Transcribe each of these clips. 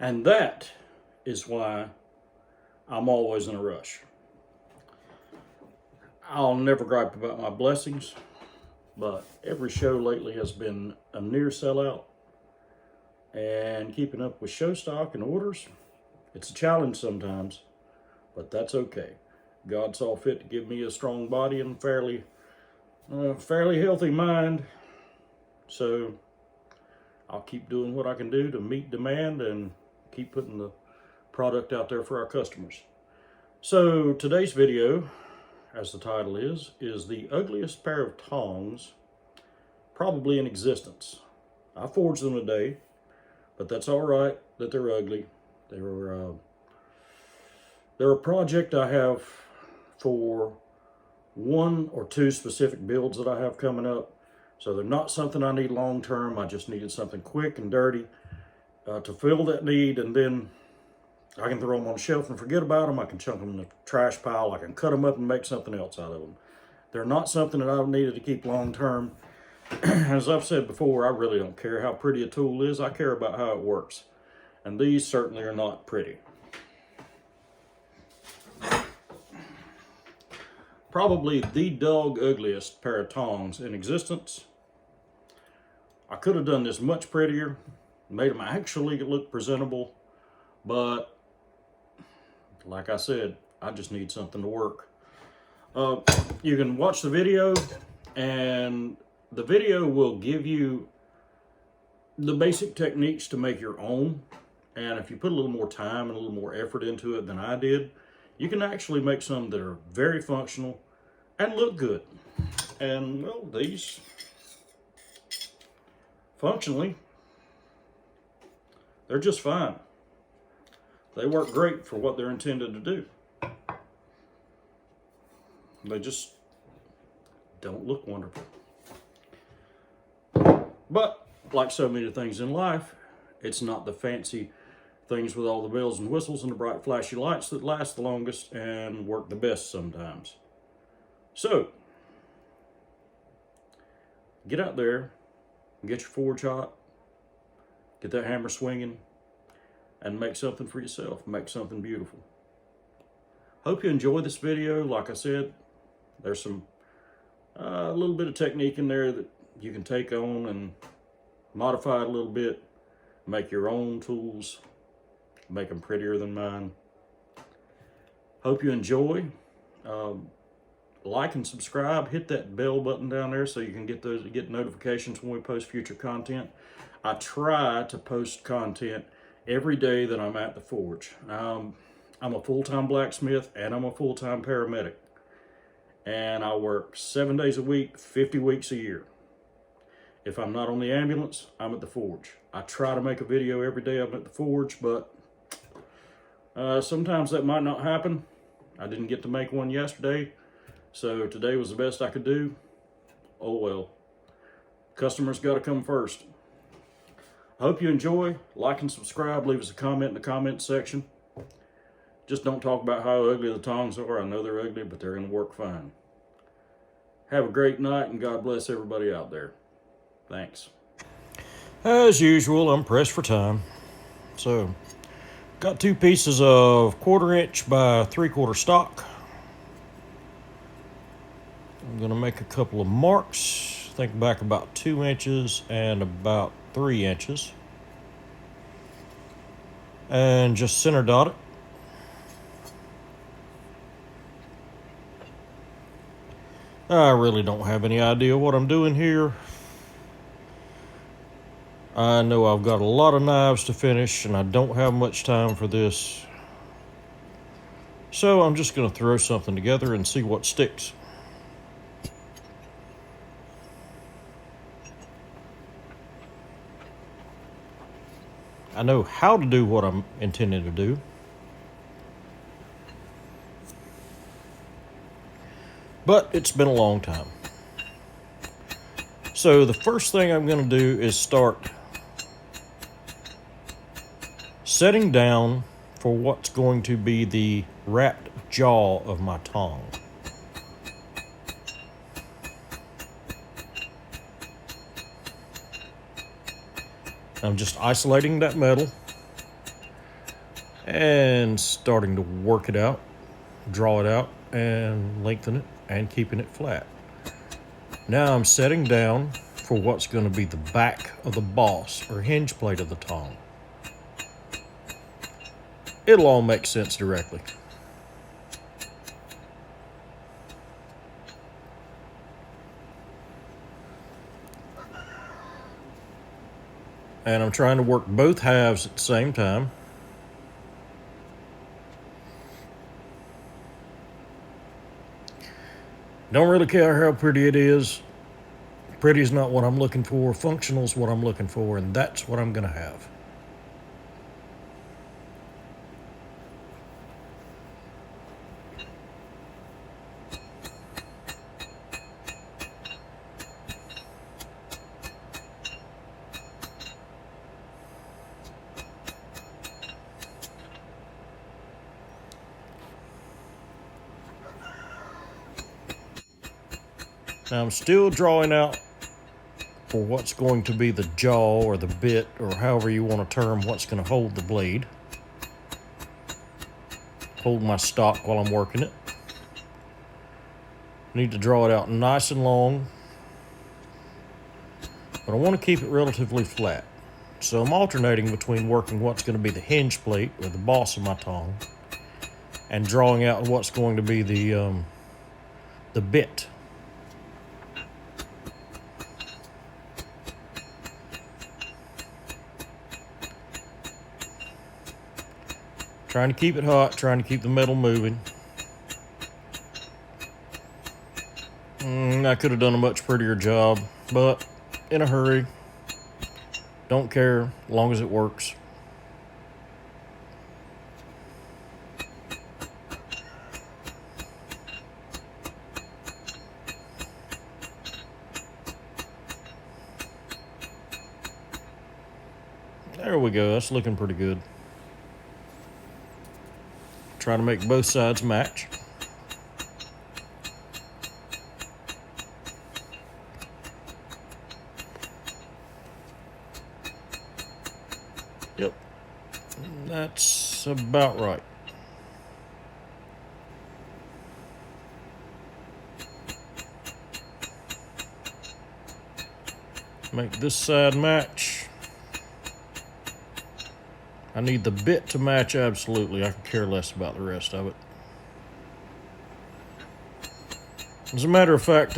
And that is why I'm always in a rush. I'll never gripe about my blessings, but every show lately has been a near sellout. And keeping up with show stock and orders, it's a challenge sometimes, but that's okay. God saw fit to give me a strong body and fairly healthy mind. So I'll keep doing what I can do to meet demand and keep putting the product out there for our customers. So today's video, as the title is the ugliest pair of tongs probably in existence. I forged them today, but that's all right that they're ugly. They're a project I have for one or two specific builds that I have coming up. So they're not something I need long term. I just needed something quick and dirty to fill that need, and then I can throw them on the shelf and forget about them. I can chunk them in the trash pile. I can cut them up and make something else out of them. They're not something that I've needed to keep long term. As I've said before, I really don't care how pretty a tool is. I care about how it works. And these certainly are not pretty. Probably the dog ugliest pair of tongs in existence. I could have done this much prettier, made them actually look presentable, but like I said, I just need something to work. You can watch the video, and the video will give you the basic techniques to make your own. And if you put a little more time and a little more effort into it than I did, you can actually make some that are very functional and look good. And well, these functionally, they're just fine. They work great for what they're intended to do. They just don't look wonderful. But like so many things in life, it's not the fancy things with all the bells and whistles and the bright flashy lights that last the longest and work the best sometimes. So, get out there, get your forge hot, get that hammer swinging, and make something for yourself. Make something beautiful. Hope you enjoy this video. Like I said, there's some a little bit of technique in there that you can take on and modify it a little bit, make your own tools, make them prettier than mine. Hope you enjoy. Like and subscribe. Hit that bell button down there so you can get notifications when we post future content. I try to post content every day that I'm at the forge. I'm a full-time blacksmith and I'm a full-time paramedic. And I work 7 days a week, 50 weeks a year. If I'm not on the ambulance, I'm at the forge. I try to make a video every day I'm at the forge, but sometimes that might not happen. I didn't get to make one yesterday, so today was the best I could do. Oh well. Customers got to come first. I hope you enjoy. Like and subscribe. Leave us a comment in the comment section. Just don't talk about how ugly the tongs are. I know they're ugly, but they're going to work fine. Have a great night, and God bless everybody out there. Thanks. As usual, I'm pressed for time. So, got two pieces of 1/4 inch by 3/4 stock. I'm going to make a couple of marks. Think back about 2 inches and about 3 inches. And just center dot it. I really don't have any idea what I'm doing here. I know I've got a lot of knives to finish and I don't have much time for this. So I'm just going to throw something together and see what sticks. I know how to do what I'm intending to do. But it's been a long time. So the first thing I'm going to do is start setting down for what's going to be the wrapped jaw of my tong. I'm just isolating that metal and starting to work it out, draw it out, and lengthen it, and keeping it flat. Now I'm setting down for what's going to be the back of the boss or hinge plate of the tong. It'll all make sense directly. And I'm trying to work both halves at the same time. Don't really care how pretty it is. Pretty is not what I'm looking for. Functional is what I'm looking for, and that's what I'm going to have. Now I'm still drawing out for what's going to be the jaw or the bit, or however you want to term what's going to hold the blade. Hold my stock while I'm working it. Need to draw it out nice and long, but I want to keep it relatively flat. So I'm alternating between working what's going to be the hinge plate or the boss of my tong and drawing out what's going to be the bit. Trying to keep it hot, trying to keep the metal moving. I could have done a much prettier job, but in a hurry. Don't care, as long as it works. There we go, that's looking pretty good. Try to make both sides match. Yep, that's about right. Make this side match. I need the bit to match absolutely. I can care less about the rest of it. As a matter of fact,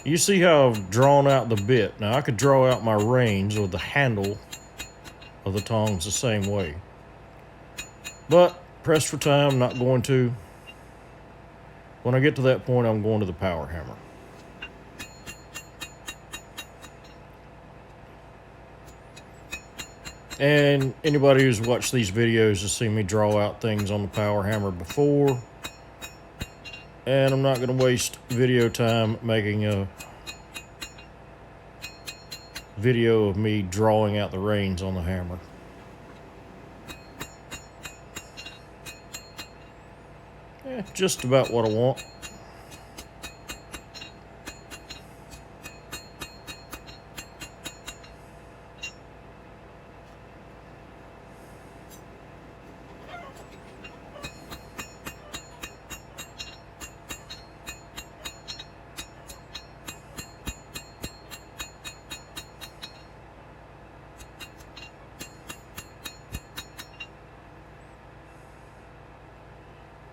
you see how I've drawn out the bit. Now I could draw out my reins or the handle of the tongs the same way. But pressed for time, not going to. When I get to that point, I'm going to the power hammer. And anybody who's watched these videos has seen me draw out things on the power hammer before. And I'm not going to waste video time making a video of me drawing out the reins on the hammer. Just about what I want.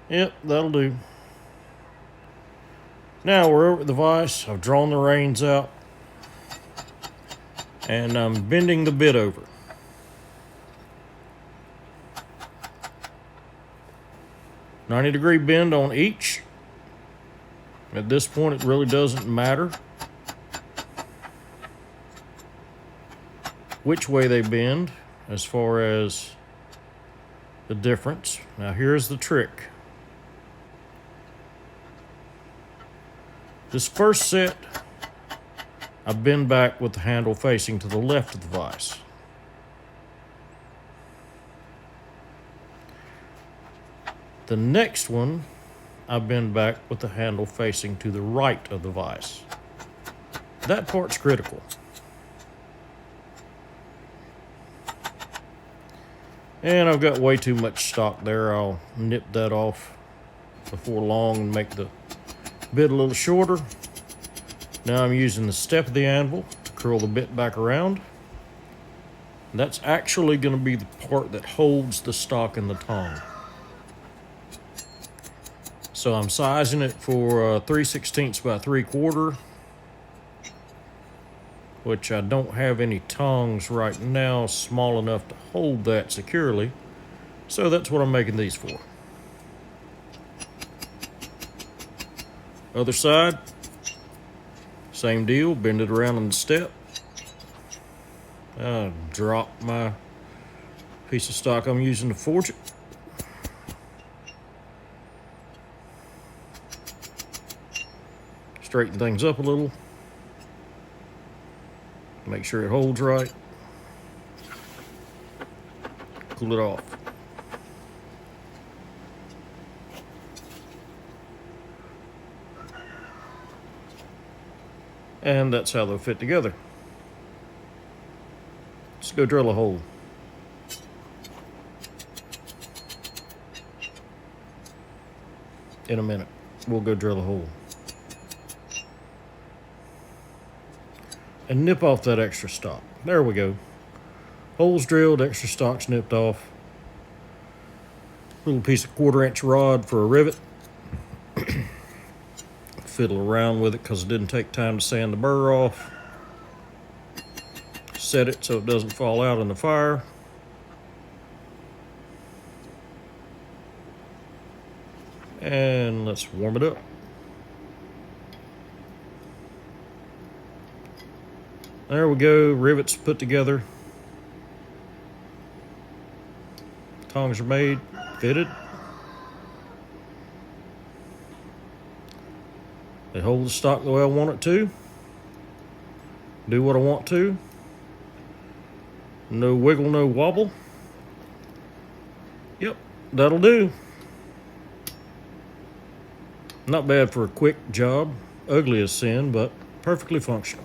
Yep, that'll do. Now we're over at the vise. I've drawn the reins out. And I'm bending the bit over. "90-degree bend on each. At this point, it really doesn't matter which way they bend as far as the difference. Now here's the trick. This first set, I bend back with the handle facing to the left of the vise. The next one, I bend back with the handle facing to the right of the vise. That part's critical. And I've got way too much stock there. I'll nip that off before long and make the bit a little shorter. Now I'm using the step of the anvil to curl the bit back around. That's actually going to be the part that holds the stock in the tong. So I'm sizing it for 3/16 by 3/4, which I don't have any tongs right now small enough to hold that securely. So that's what I'm making these for. Other side, same deal, bend it around on the step. Drop my piece of stock I'm using to forge it. Straighten things up a little. Make sure it holds right. Cool it off. And that's how they'll fit together. Let's go drill a hole. In a minute, we'll go drill a hole. And nip off that extra stock. There we go. Holes drilled, extra stock snipped off. Little piece of 1/4-inch rod for a rivet. Fiddle around with it because it didn't take time to sand the burr off. Set it so it doesn't fall out in the fire. And let's warm it up. There we go, rivets put together. Tongs are made, fitted. They hold the stock the way I want it to. Do what I want to. No wiggle, no wobble. Yep, that'll do. Not bad for a quick job. Ugly as sin, but perfectly functional.